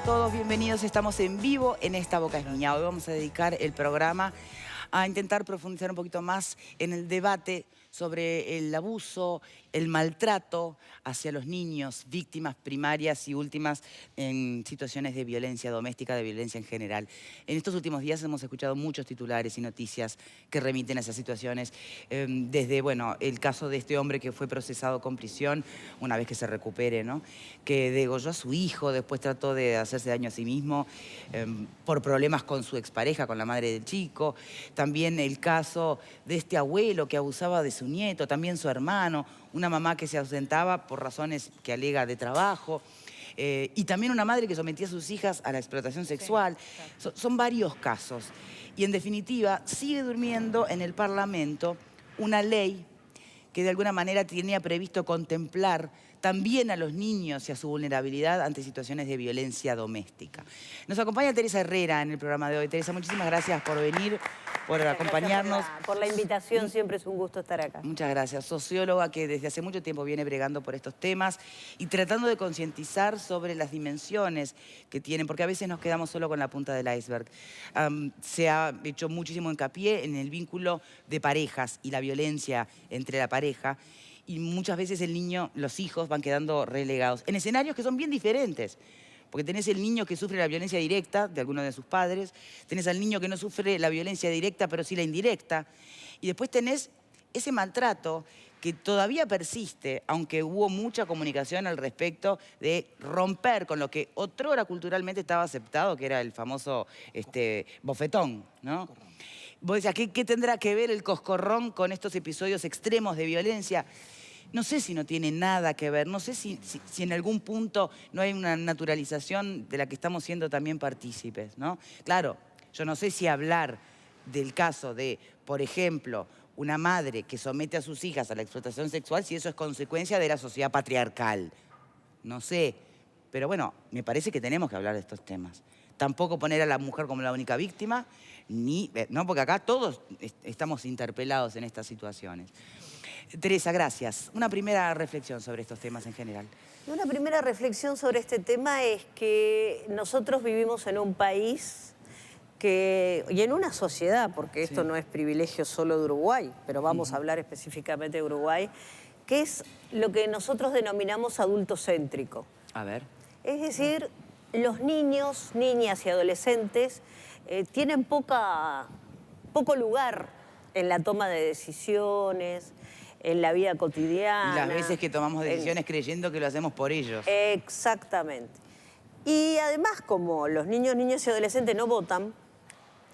todos, bienvenidos. Estamos en vivo en Esta Boca es Niña. Hoy vamos a dedicar el programa a intentar profundizar un poquito más en el debate sobre el abuso, el maltrato hacia los niños, víctimas primarias y últimas en situaciones de violencia doméstica, de violencia en general. En estos últimos días hemos escuchado muchos titulares y noticias que remiten a esas situaciones, desde, bueno, el caso de este hombre que fue procesado con prisión, una vez que se recupere, ¿no? Que degolló a su hijo, después trató de hacerse daño a sí mismo por problemas con su expareja, con la madre del chico. También el caso de este abuelo que abusaba de su nieto, también su hermano, una mamá que se ausentaba por razones que alega de trabajo, y también una madre que sometía a sus hijas a la explotación sexual. Sí, son varios casos. Y en definitiva, sigue durmiendo en el Parlamento una ley que de alguna manera tenía previsto contemplar también a los niños y a su vulnerabilidad ante situaciones de violencia doméstica. Nos acompaña Teresa Herrera en el programa de hoy. Teresa, muchísimas gracias por venir, por acompañarnos. Por la invitación, siempre es un gusto estar acá. Muchas gracias. Socióloga que desde hace mucho tiempo viene bregando por estos temas y tratando de concientizar sobre las dimensiones que tienen, porque a veces nos quedamos solo con la punta del iceberg. Se ha hecho muchísimo hincapié en el vínculo de parejas y la violencia entre la pareja, y muchas veces el niño, los hijos van quedando relegados en escenarios que son bien diferentes. Porque tenés el niño que sufre la violencia directa de alguno de sus padres, tenés al niño que no sufre la violencia directa, pero sí la indirecta, y después tenés ese maltrato que todavía persiste, aunque hubo mucha comunicación al respecto de romper con lo que otrora culturalmente estaba aceptado, que era el famoso bofetón, ¿no? Vos decías, ¿qué tendrá que ver el coscorrón con estos episodios extremos de violencia? No sé si no tiene nada que ver, no sé si en algún punto no hay una naturalización de la que estamos siendo también partícipes, ¿no? Claro, yo no sé si hablar del caso de, por ejemplo, una madre que somete a sus hijas a la explotación sexual, si eso es consecuencia de la sociedad patriarcal. No sé, pero bueno, me parece que tenemos que hablar de estos temas. Tampoco poner a la mujer como la única víctima, no, porque acá todos estamos interpelados en estas situaciones. Teresa, gracias. Una primera reflexión sobre estos temas en general. Una primera reflexión sobre este tema es que nosotros vivimos en un país y en una sociedad, porque esto no es privilegio solo de Uruguay, pero vamos a hablar específicamente de Uruguay, que es lo que nosotros denominamos adultocéntrico. A ver. Es decir, los niños, niñas y adolescentes tienen poco lugar en la toma de decisiones, en la vida cotidiana. Y las veces que tomamos decisiones creyendo que lo hacemos por ellos. Exactamente. Y además, como los niños, niñas y adolescentes no votan...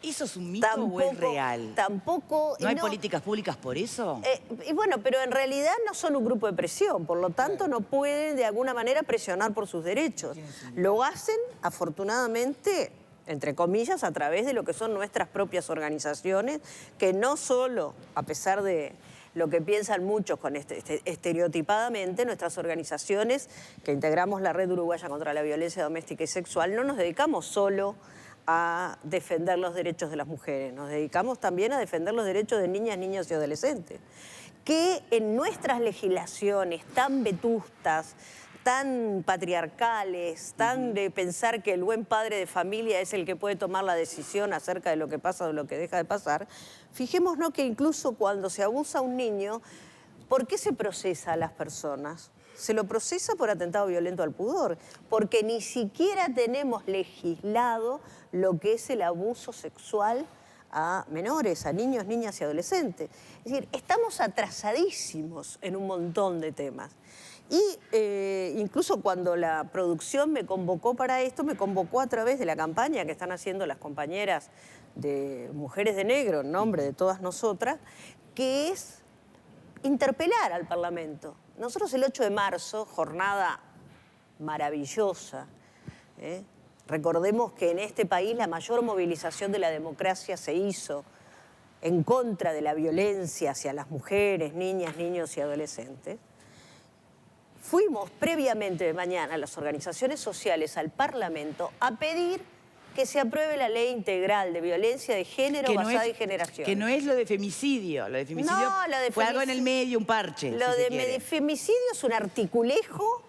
¿Eso es un mito o es real? Tampoco... ¿No hay políticas públicas por eso? Y bueno, pero en realidad no son un grupo de presión, por lo tanto no pueden de alguna manera presionar por sus derechos. Lo hacen, afortunadamente, entre comillas, a través de lo que son nuestras propias organizaciones, que no solo, a pesar de lo que piensan muchos con estereotipadamente, nuestras organizaciones que integramos la Red Uruguaya contra la Violencia Doméstica y Sexual, no nos dedicamos solo a defender los derechos de las mujeres, nos dedicamos también a defender los derechos de niñas, niños y adolescentes, que en nuestras legislaciones tan vetustas, tan patriarcales, tan de pensar que el buen padre de familia es el que puede tomar la decisión acerca de lo que pasa o de lo que deja de pasar, fijémonos que incluso cuando se abusa a un niño, ¿por qué se procesa a las personas? Se lo procesa por atentado violento al pudor, porque ni siquiera tenemos legislado lo que es el abuso sexual a menores, a niños, niñas y adolescentes. Es decir, estamos atrasadísimos en un montón de temas. Y incluso cuando la producción me convocó para esto, me convocó a través de la campaña que están haciendo las compañeras de Mujeres de Negro, en nombre de todas nosotras, que es interpelar al Parlamento. Nosotros el 8 de marzo, jornada maravillosa, recordemos que en este país la mayor movilización de la democracia se hizo en contra de la violencia hacia las mujeres, niñas, niños y adolescentes. Fuimos previamente de mañana a las organizaciones sociales, al Parlamento, a pedir que se apruebe la ley integral de violencia de género basada en generación. Que no es lo de femicidio. Lo de femicidio fue algo en el medio, un parche. Lo de femicidio es un articulejo,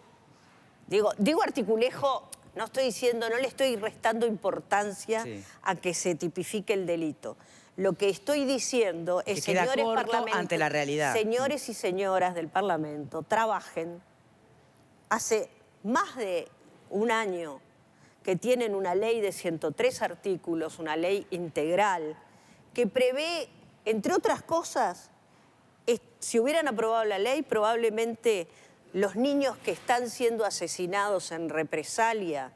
digo articulejo no estoy diciendo, no le estoy restando importancia Sí. a que se tipifique el delito. Lo que estoy diciendo es, Que queda señores corto parlamentarios, ante la realidad. señores y señoras del Parlamento, trabajen. Hace más de un año que tienen una ley de 103 artículos, una ley integral, que prevé, entre otras cosas, si hubieran aprobado la ley, probablemente los niños que están siendo asesinados en represalia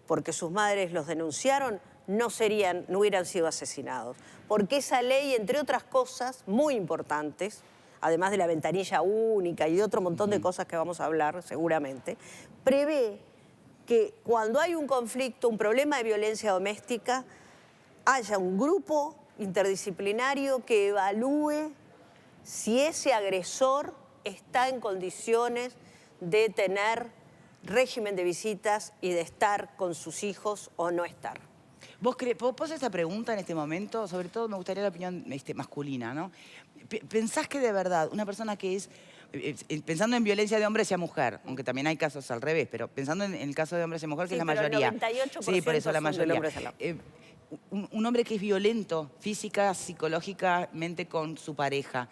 porque sus madres los denunciaron, no hubieran sido asesinados. Porque esa ley, entre otras cosas muy importantes, además de la ventanilla única y de otro montón de cosas que vamos a hablar seguramente, prevé que cuando hay un conflicto, un problema de violencia doméstica, haya un grupo interdisciplinario que evalúe si ese agresor está en condiciones de tener régimen de visitas y de estar con sus hijos o no estar. ¿Vos esa pregunta en este momento? Sobre todo me gustaría la opinión masculina, ¿no? ¿Pensás que de verdad una persona que es, pensando en violencia de hombre hacia mujer, aunque también hay casos al revés, pero pensando en el caso de hombre hacia mujer, que Sí, es la pero el mayoría. 98% Sí, por eso la son del mayoría. hombre hacia la Un hombre que es violento física, psicológicamente con su pareja,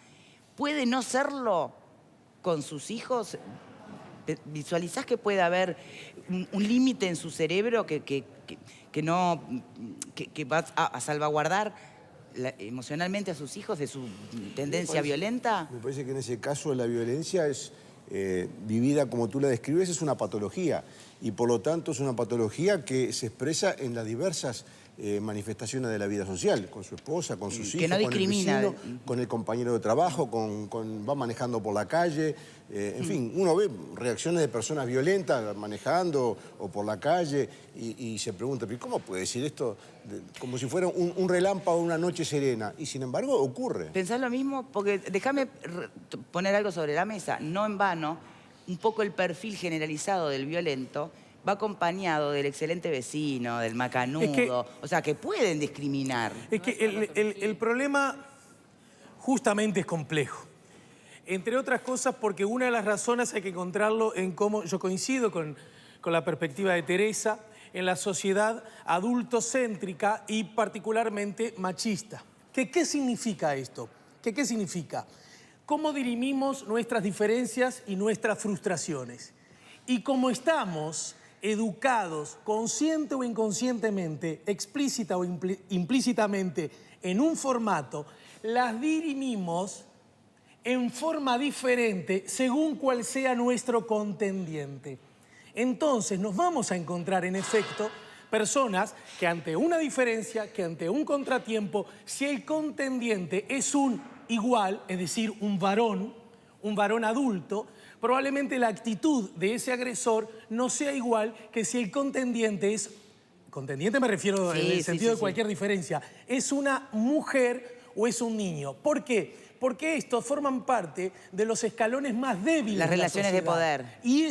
¿puede no serlo con sus hijos? ¿Visualizás que puede haber un límite en su cerebro que va a salvaguardar emocionalmente a sus hijos de su tendencia violenta? Me parece que en ese caso la violencia es vivida como tú la describes, es una patología. Y por lo tanto es una patología que se expresa en las diversas manifestaciones de la vida social, con su esposa, con sus hijos, no con el discrimina. vecino, con el compañero de trabajo, va manejando por la calle. En fin, uno ve reacciones de personas violentas manejando o por la calle y se pregunta, ¿pero cómo puede decir esto? Como si fuera un relámpago, una noche serena. Y sin embargo ocurre. ¿Pensás lo mismo? Porque déjame poner algo sobre la mesa. No en vano, un poco el perfil generalizado del violento va acompañado del excelente vecino, del macanudo. O sea, que pueden discriminar. Es que el problema justamente es complejo. Entre otras cosas porque una de las razones hay que encontrarlo en cómo, yo coincido con la perspectiva de Teresa, en la sociedad adultocéntrica y particularmente machista. ¿Qué significa esto? ¿Qué significa? ¿Cómo dirimimos nuestras diferencias y nuestras frustraciones? Y como estamos educados, consciente o inconscientemente, explícita o implícitamente, en un formato, las dirimimos en forma diferente según cuál sea nuestro contendiente. Entonces nos vamos a encontrar, en efecto, personas que ante una diferencia, que ante un contratiempo, si el contendiente es un igual, es decir, un varón adulto, probablemente la actitud de ese agresor no sea igual que si el contendiente es, contendiente me refiero en el sentido de cualquier diferencia, es una mujer o es un niño. ¿Por qué? Porque estos forman parte de los escalones más débiles Las de la relaciones de sociedad. poder. Y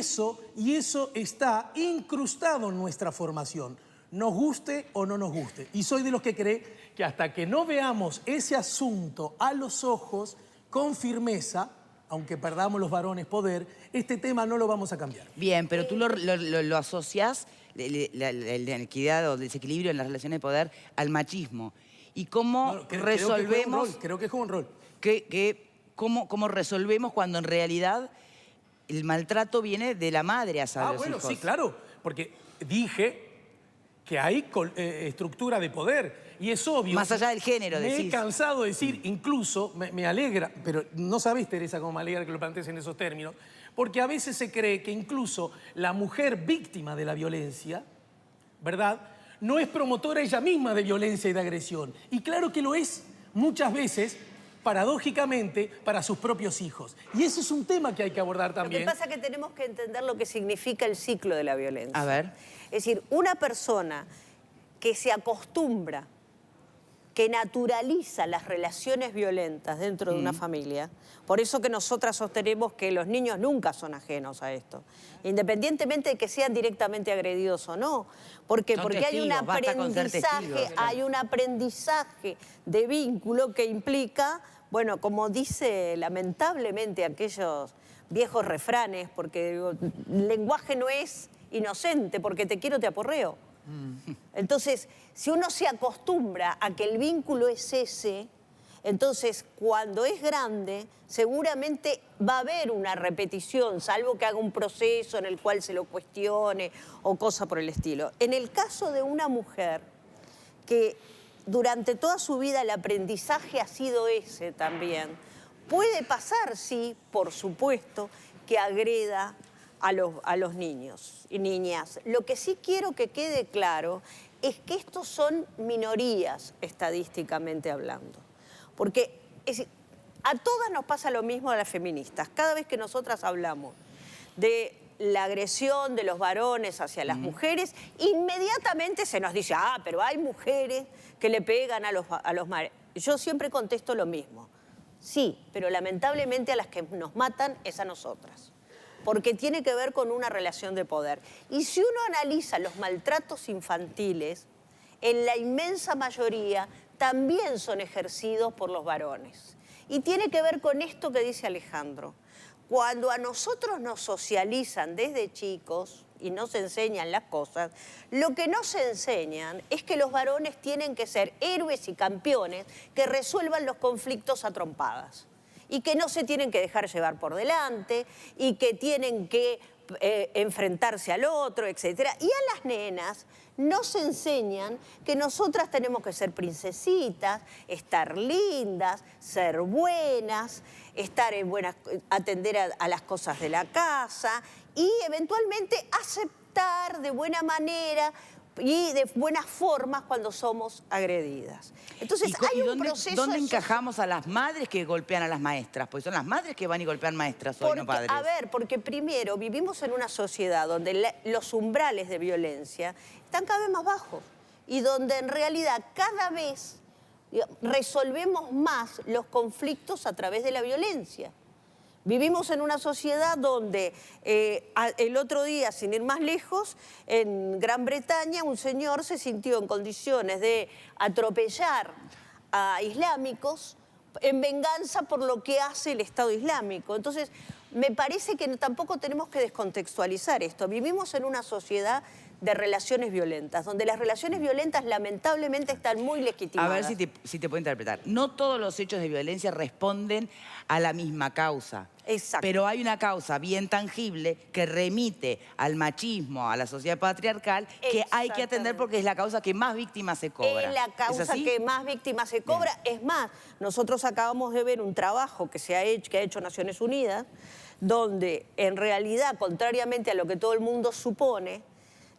eso está incrustado en nuestra formación, nos guste o no nos guste. Y soy de los que cree que hasta que no veamos ese asunto a los ojos con firmeza, aunque perdamos los varones poder, este tema no lo vamos a cambiar. Bien, pero tú lo asociás, la inequidad o el desequilibrio en las relaciones de poder, al machismo. ¿Y cómo resolvemos? Creo que juega un rol. ¿Cómo resolvemos cuando en realidad el maltrato viene de la madre hacia los hijos? Sí, claro, porque dije que hay estructura de poder y es obvio. Más allá del género, Me decís. he cansado de decir, incluso, me alegra, pero no sabés, Teresa, cómo me alegra que lo plantees en esos términos, porque a veces se cree que incluso la mujer víctima de la violencia, ¿verdad?, no es promotora ella misma de violencia y de agresión. Y claro que lo es muchas veces, paradójicamente, para sus propios hijos. Y ese es un tema que hay que abordar también. Lo que pasa es que tenemos que entender lo que significa el ciclo de la violencia. A ver. Es decir, una persona que se acostumbra, que naturaliza las relaciones violentas dentro de una familia, por eso que nosotras sostenemos que los niños nunca son ajenos a esto, independientemente de que sean directamente agredidos o no. ¿Por qué? Porque hay un aprendizaje de vínculo que implica, bueno, como dice lamentablemente aquellos viejos refranes, porque digo, el lenguaje no es inocente, porque te quiero, te aporreo. Entonces, si uno se acostumbra a que el vínculo es ese, entonces cuando es grande seguramente va a haber una repetición, salvo que haga un proceso en el cual se lo cuestione o cosa por el estilo. En el caso de una mujer que durante toda su vida el aprendizaje ha sido ese también, puede pasar, sí, por supuesto, que agreda a los niños y niñas. Lo que sí quiero que quede claro es que estos son minorías estadísticamente hablando. Porque a todas nos pasa lo mismo a las feministas. Cada vez que nosotras hablamos de la agresión de los varones hacia las mujeres, inmediatamente se nos dice, ah, pero hay mujeres que le pegan a los maridos. Yo siempre contesto lo mismo. Sí, pero lamentablemente a las que nos matan es a nosotras. Porque tiene que ver con una relación de poder. Y si uno analiza los maltratos infantiles, en la inmensa mayoría también son ejercidos por los varones. Y tiene que ver con esto que dice Alejandro. Cuando a nosotros nos socializan desde chicos y nos enseñan las cosas, lo que nos enseñan es que los varones tienen que ser héroes y campeones que resuelvan los conflictos a trompadas. Y que no se tienen que dejar llevar por delante, y que tienen que enfrentarse al otro, etc. Y a las nenas nos enseñan que nosotras tenemos que ser princesitas, estar lindas, ser buenas, estar en buenas, atender a las cosas de la casa y eventualmente aceptar de buena manera y de buenas formas cuando somos agredidas. Entonces hay un proceso... ¿Dónde encajamos a las madres que golpean a las maestras? Pues son las madres que van y golpean maestras hoy, no padres. A ver, porque primero vivimos en una sociedad donde los umbrales de violencia están cada vez más bajos y donde en realidad cada vez resolvemos más los conflictos a través de la violencia. Vivimos en una sociedad donde el otro día, sin ir más lejos, en Gran Bretaña un señor se sintió en condiciones de atropellar a islámicos en venganza por lo que hace el Estado Islámico. Entonces, me parece que tampoco tenemos que descontextualizar esto. Vivimos en una sociedad de relaciones violentas, donde las relaciones violentas lamentablemente están muy legitimadas. A ver si te puedo interpretar. No todos los hechos de violencia responden a la misma causa. Exacto. Pero hay una causa bien tangible que remite al machismo, a la sociedad patriarcal, que hay que atender porque es la causa que más víctimas se cobra. Es la causa que más víctimas se cobra. Bien. Es más, nosotros acabamos de ver un trabajo que ha hecho Naciones Unidas, donde en realidad, contrariamente a lo que todo el mundo supone,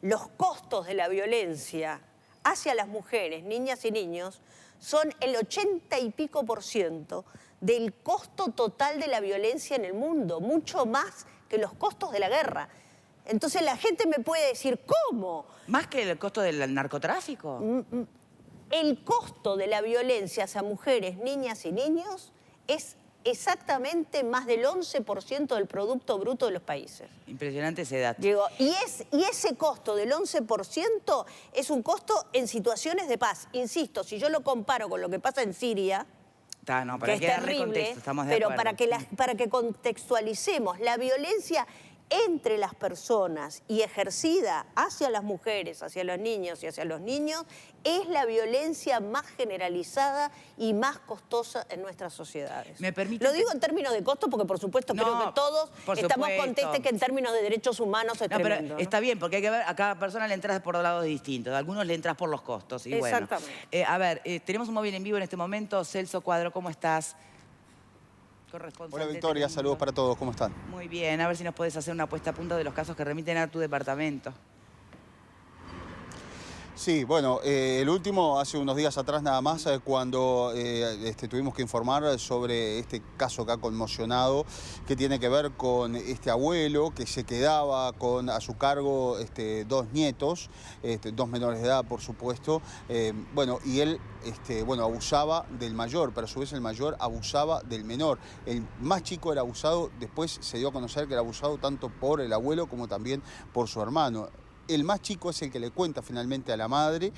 los costos de la violencia hacia las mujeres, niñas y niños, son el 80 y pico % del costo total de la violencia en el mundo, mucho más que los costos de la guerra. Entonces la gente me puede decir, ¿cómo? ¿Más que el costo del narcotráfico? El costo de la violencia hacia mujeres, niñas y niños es exactamente más del 11% del Producto Bruto de los países. Impresionante ese dato. Digo, y ese costo del 11% es un costo en situaciones de paz. Insisto, si yo lo comparo con lo que pasa en Siria, no, para que es terrible, estamos de pero acuerdo. para que contextualicemos, la violencia entre las personas y ejercida hacia las mujeres, hacia los niños y hacia los niños, es la violencia más generalizada y más costosa en nuestras sociedades. ¿Me permite? Lo digo en términos de costo porque, por supuesto, creo que todos estamos contestes que en términos de derechos humanos es tremendo. Pero está bien, porque hay que ver, a cada persona le entras por lados distintos. A algunos le entras por los costos. Y exactamente. Bueno, a ver, tenemos un móvil en vivo en este momento. Celso Cuadro, ¿cómo estás? Hola Victoria, saludos para todos, ¿cómo están? Muy bien, a ver si nos puedes hacer una puesta a punto de los casos que remiten a tu departamento. Sí, bueno, el último hace unos días atrás nada más, cuando tuvimos que informar sobre este caso que ha conmocionado, que tiene que ver con este abuelo que se quedaba a su cargo 2 nietos, 2 menores de edad, por supuesto, bueno, y él abusaba del mayor, pero a su vez el mayor abusaba del menor. El más chico era abusado, después se dio a conocer que era abusado tanto por el abuelo como también por su hermano. El más chico es el que le cuenta finalmente a la madre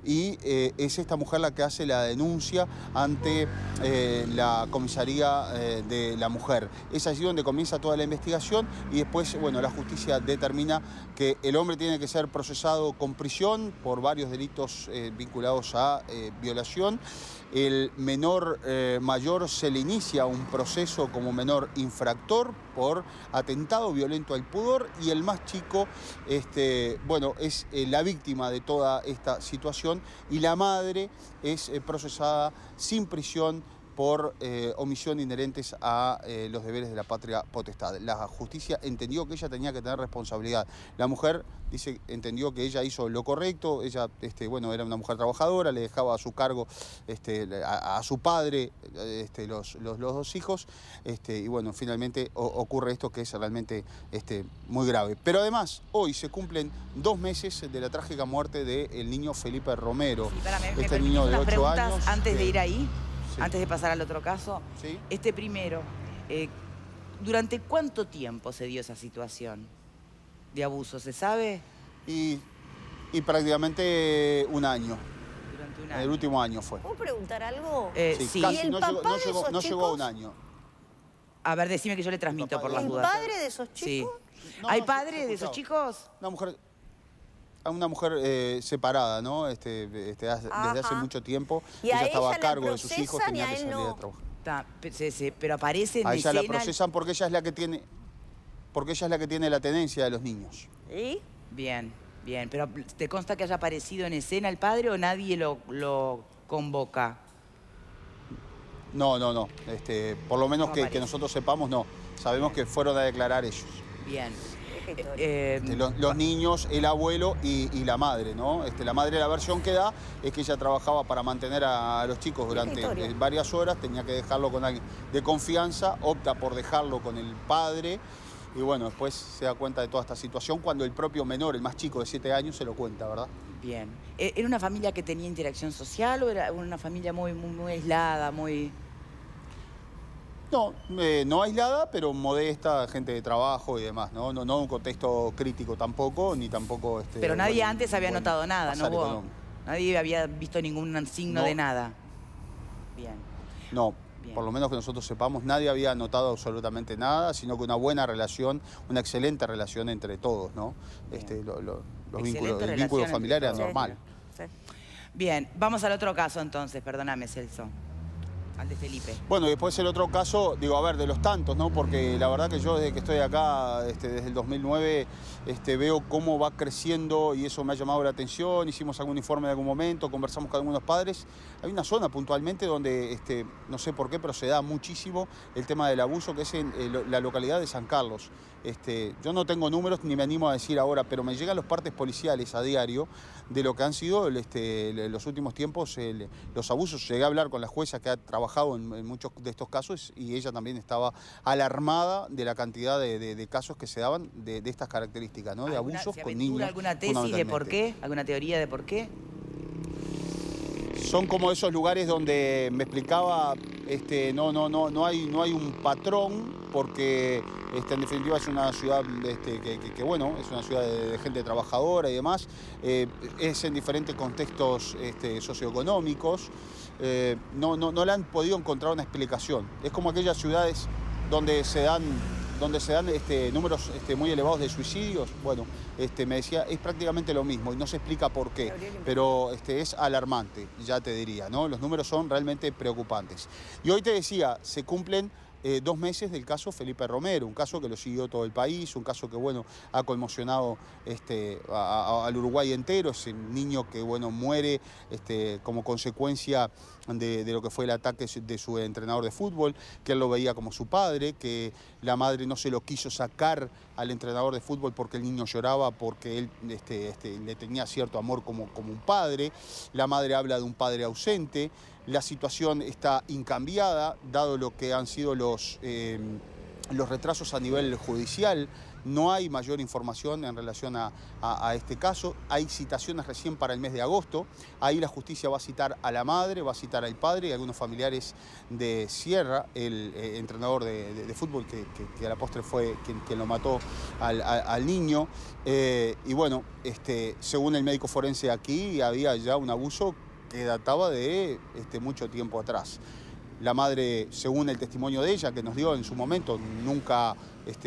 y es esta mujer la que hace la denuncia ante la comisaría de la mujer. Es allí donde comienza toda la investigación y después, bueno, la justicia determina que el hombre tiene que ser procesado con prisión por varios delitos vinculados a violación. El menor mayor se le inicia un proceso como menor infractor por atentado violento al pudor y el más chico, bueno, es la víctima de toda esta situación y la madre es procesada sin prisión por omisión inherentes a los deberes de la patria potestad. La justicia entendió que ella tenía que tener responsabilidad. La mujer entendió que ella hizo lo correcto, ella bueno, era una mujer trabajadora, le dejaba a su cargo a su padre los dos hijos, y bueno, finalmente ocurre esto que es realmente muy grave. Pero además, hoy se cumplen 2 meses de la trágica muerte del niño Felipe Romero. Sí, ¿me niño de 8 preguntas años. Antes de ir ahí? Sí. Antes de pasar al otro caso, Sí. Primero, ¿durante cuánto tiempo se dio esa situación de abuso? ¿Se sabe? Y prácticamente un año. Durante un año. El último año fue. ¿Puedo preguntar algo? Sí. Casi, ¿Y el no papá llegó, de esos no llegó a un chicos? año. A ver, decime que yo le transmito por las ¿El dudas. padre de esos Sí. chicos? No, ¿Hay no, padre se de esos escuchaba. chicos? Una mujer separada, ¿no? Desde hace Ajá. mucho tiempo. ¿Y a ella estaba ella a la cargo de sus hijos, procesan y tenía a que él salir no? a trabajar. Pero aparece en A ella la escena... procesan porque ella es la que tiene, la tenencia de los niños. ¿Y? Bien, bien. Pero ¿te consta que haya aparecido en escena el padre o nadie lo convoca? No. Por lo menos No que aparece. nosotros sepamos, no. Sabemos que fueron a declarar ellos. Bien. Qué historia. Los niños, el abuelo y la madre, ¿no? La madre, la versión que da es que ella trabajaba para mantener a los chicos durante historia. varias horas, tenía que dejarlo con alguien de confianza, opta por dejarlo con el padre y bueno, después se da cuenta de toda esta situación cuando el propio menor, el más chico de 7 años, se lo cuenta, ¿verdad? Bien. ¿Era una familia que tenía interacción social o era una familia muy aislada, muy...? No, no aislada, pero modesta, gente de trabajo y demás, ¿no? No un contexto crítico tampoco, ni tampoco... Pero nadie antes había notado nada, ¿no? pasar económico. Nadie había visto ningún signo No. de nada. Bien. No, Bien. por lo menos que nosotros sepamos, nadie había notado absolutamente nada, sino que una buena relación, una excelente relación entre todos, ¿no? Los Excelente vínculos, el relación vínculo entre familiar era todos. normal. Sí. Bien, vamos al otro caso entonces, perdóname, Celso. Al de Felipe. Bueno, y después el otro caso, digo, a ver, de los tantos, ¿no? Porque la verdad que yo desde que estoy acá, desde el 2009, veo cómo va creciendo y eso me ha llamado la atención. Hicimos algún informe en algún momento, conversamos con algunos padres. Hay una zona puntualmente donde, no sé por qué, pero se da muchísimo el tema del abuso, que es en la localidad de San Carlos. Yo no tengo números ni me animo a decir ahora, pero me llegan los partes policiales a diario de lo que han sido los últimos tiempos los abusos. Llegué a hablar con la jueza que ha trabajado en muchos de estos casos y ella también estaba alarmada de la cantidad de casos que se daban de estas características, ¿no? De abusos con niños. ¿Alguna tesis de por qué? ¿Alguna teoría de por qué? Son como esos lugares donde me explicaba, no hay un patrón porque en definitiva es una ciudad que bueno, es una ciudad de gente trabajadora y demás, es en diferentes contextos socioeconómicos, no le han podido encontrar una explicación. Es como aquellas ciudades donde se dan números muy elevados de suicidios. Bueno, me decía, es prácticamente lo mismo y no se explica por qué, pero es alarmante, ya te diría, ¿no? Los números son realmente preocupantes. Y hoy te decía, se cumplen 2 meses del caso Felipe Romero, un caso que lo siguió todo el país, un caso que, bueno, ha conmocionado al Uruguay entero, ese niño que, bueno, muere como consecuencia de lo que fue el ataque de su entrenador de fútbol, que él lo veía como su padre, que la madre no se lo quiso sacar al entrenador de fútbol porque el niño lloraba, porque él le tenía cierto amor como un padre. La madre habla de un padre ausente. La situación está incambiada, dado lo que han sido los retrasos a nivel judicial, No hay mayor información en relación a este caso. Hay citaciones recién para el mes de agosto. Ahí la justicia va a citar a la madre, va a citar al padre y algunos familiares de Sierra, el entrenador de fútbol que a la postre fue quien lo mató al niño. Y bueno, según el médico forense aquí, había ya un abuso que databa de mucho tiempo atrás. La madre, según el testimonio de ella que nos dio en su momento, nunca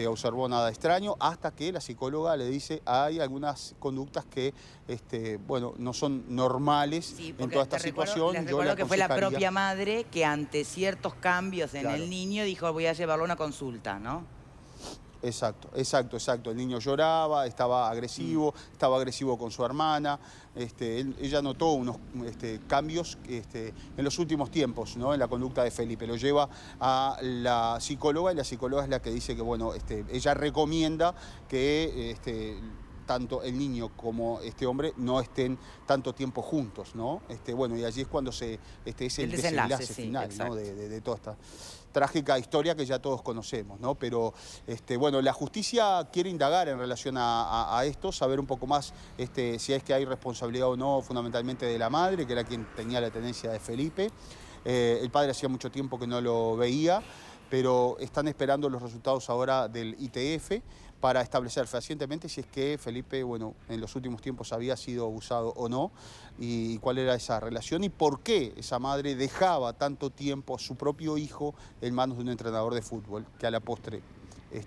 observó nada extraño, hasta que la psicóloga le dice hay algunas conductas que bueno, no son normales en toda esta situación. Les recuerdo que fue la propia madre que ante ciertos cambios en el niño dijo voy a llevarlo a una consulta, ¿no? Exacto. El niño lloraba, estaba agresivo con su hermana. Ella notó unos cambios en los últimos tiempos, ¿no? En la conducta de Felipe. Lo lleva a la psicóloga y la psicóloga es la que dice que bueno, ella recomienda que tanto el niño como este hombre no estén tanto tiempo juntos, ¿no? Bueno, y allí es cuando es el desenlace final, ¿no? de toda esta trágica historia que ya todos conocemos, ¿no? Pero bueno, la justicia quiere indagar en relación a esto, saber un poco más si es que hay responsabilidad o no, fundamentalmente de la madre, que era quien tenía la tenencia de Felipe. El padre hacía mucho tiempo que no lo veía, pero están esperando los resultados ahora del ITF para establecer fehacientemente si es que Felipe, bueno, en los últimos tiempos había sido abusado o no, y cuál era esa relación y por qué esa madre dejaba tanto tiempo a su propio hijo en manos de un entrenador de fútbol que a la postre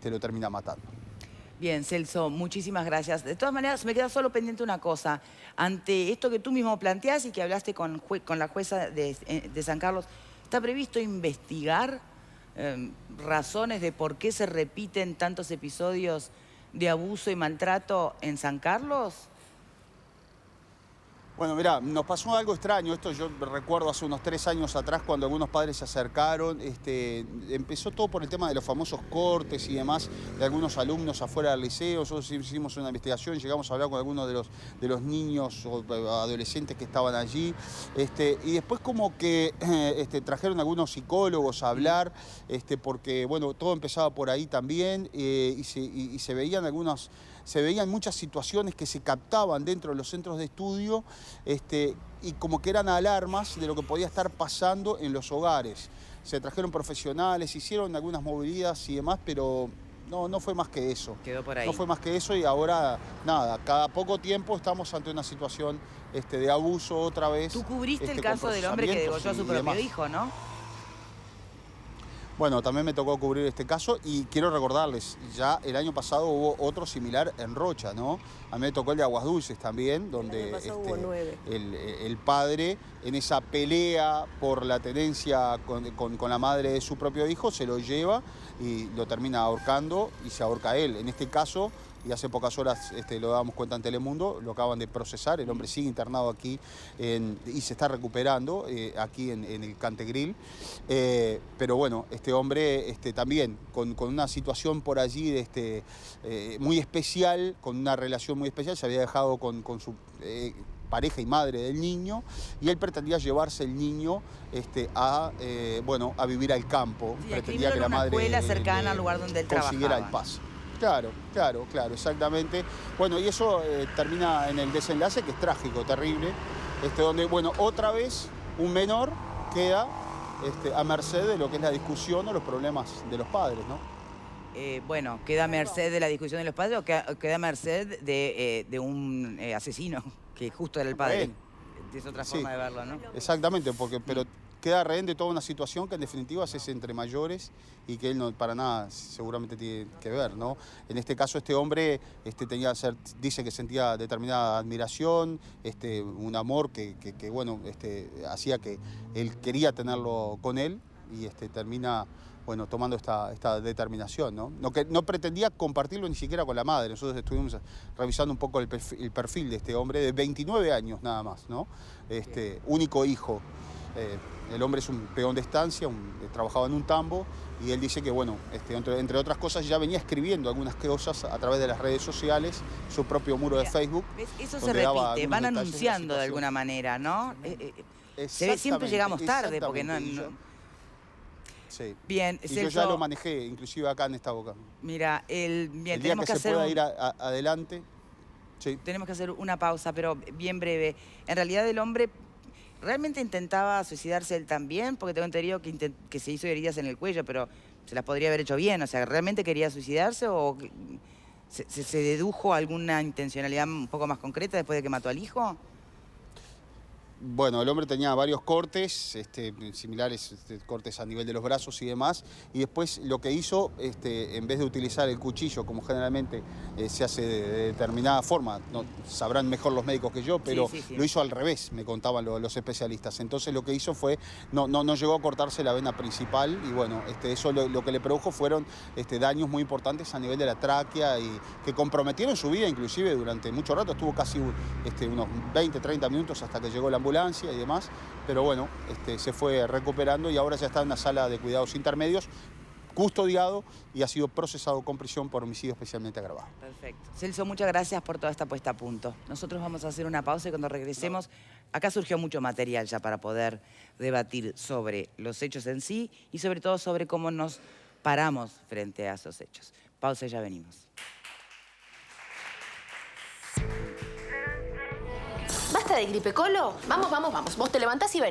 lo termina matando. Bien, Celso, muchísimas gracias. De todas maneras, me queda solo pendiente una cosa. Ante esto que tú mismo planteás y que hablaste con la jueza de San Carlos, ¿está previsto investigar razones de por qué se repiten tantos episodios de abuso y maltrato en San Carlos? Bueno, mirá, nos pasó algo extraño. Esto yo recuerdo hace unos 3 años atrás cuando algunos padres se acercaron. Empezó todo por el tema de los famosos cortes y demás de algunos alumnos afuera del liceo. Nosotros hicimos una investigación, llegamos a hablar con algunos de los niños o adolescentes que estaban allí. Y después como que trajeron algunos psicólogos a hablar, porque bueno, todo empezaba por ahí también y se veían algunos... Se veían muchas situaciones que se captaban dentro de los centros de estudio y como que eran alarmas de lo que podía estar pasando en los hogares. Se trajeron profesionales, hicieron algunas movidas y demás, pero no fue más que eso. Quedó por ahí. No fue más que eso y ahora, nada, cada poco tiempo estamos ante una situación de abuso otra vez. Tú cubriste el caso del hombre que degolló a su propio hijo, ¿no? Bueno, también me tocó cubrir este caso y quiero recordarles, ya el año pasado hubo otro similar en Rocha, ¿no? A mí me tocó el de Aguas Dulces también, donde hubo 9. el padre, en esa pelea por la tenencia con la madre de su propio hijo, se lo lleva y lo termina ahorcando y se ahorca él. En este caso, y hace pocas horas lo dábamos cuenta en Telemundo, lo acaban de procesar, el hombre sigue internado aquí y se está recuperando aquí en el Cantegril. Pero bueno, este hombre también con una situación por allí muy especial, con una relación muy especial, se había dejado con su pareja y madre del niño, y él pretendía llevarse el niño a vivir al campo. Sí, pretendía que la madre escuela cercana al lugar donde él consiguiera trabajaba. el pase. Claro, exactamente. Bueno, y eso termina en el desenlace, que es trágico, terrible, donde, bueno, otra vez un menor queda a merced de lo que es la discusión o los problemas de los padres, ¿no? Bueno, ¿queda a merced de la discusión de los padres o queda a merced de un asesino, que justo era el padre? Es otra forma de verlo, ¿no? Exactamente, pero queda rehén de toda una situación que en definitiva es entre mayores y que él no para nada seguramente tiene que ver, ¿no? En este caso este hombre dice que sentía determinada admiración, un amor que bueno, hacía que él quería tenerlo con él y termina, bueno, tomando esta determinación, ¿no? No pretendía compartirlo ni siquiera con la madre. Nosotros estuvimos revisando un poco el perfil de este hombre de 29 años nada más, ¿no? Único hijo. El hombre es un peón de estancia, trabajaba en un tambo y él dice que, bueno, entre otras cosas ya venía escribiendo algunas cosas a través de las redes sociales, su propio muro de Facebook. Eso se repite, van anunciando de alguna manera, ¿no? Siempre llegamos tarde porque no... Sí. Bien, Y Celso, yo ya lo manejé, inclusive acá en esta boca. Mira, El día tenemos que que se hacer pueda ir adelante, sí. tenemos que hacer una pausa, pero bien breve. En realidad el hombre realmente intentaba suicidarse él también, porque tengo entendido que se hizo heridas en el cuello, pero se las podría haber hecho bien. O sea, ¿realmente quería suicidarse o se dedujo alguna intencionalidad un poco más concreta después de que mató al hijo? Bueno, el hombre tenía varios cortes, similares, cortes a nivel de los brazos y demás, y después lo que hizo, en vez de utilizar el cuchillo, como generalmente se hace de determinada forma, no, sabrán mejor los médicos que yo, pero Sí. lo hizo al revés, me contaban los especialistas. Entonces lo que hizo fue, no llegó a cortarse la vena principal, y bueno, eso lo que le produjo fueron daños muy importantes a nivel de la tráquea, y que comprometieron su vida inclusive durante mucho rato. Estuvo casi unos 20, 30 minutos hasta que llegó la ambulancia y demás, pero bueno, se fue recuperando y ahora ya está en una sala de cuidados intermedios, custodiado, y ha sido procesado con prisión por homicidio especialmente agravado. Perfecto. Celso, muchas gracias por toda esta puesta a punto. Nosotros vamos a hacer una pausa y cuando regresemos, acá surgió mucho material ya para poder debatir sobre los hechos en sí y sobre todo sobre cómo nos paramos frente a esos hechos. Pausa y ya venimos. ¿Basta de gripecolo? Vamos. Vos te levantás y ven.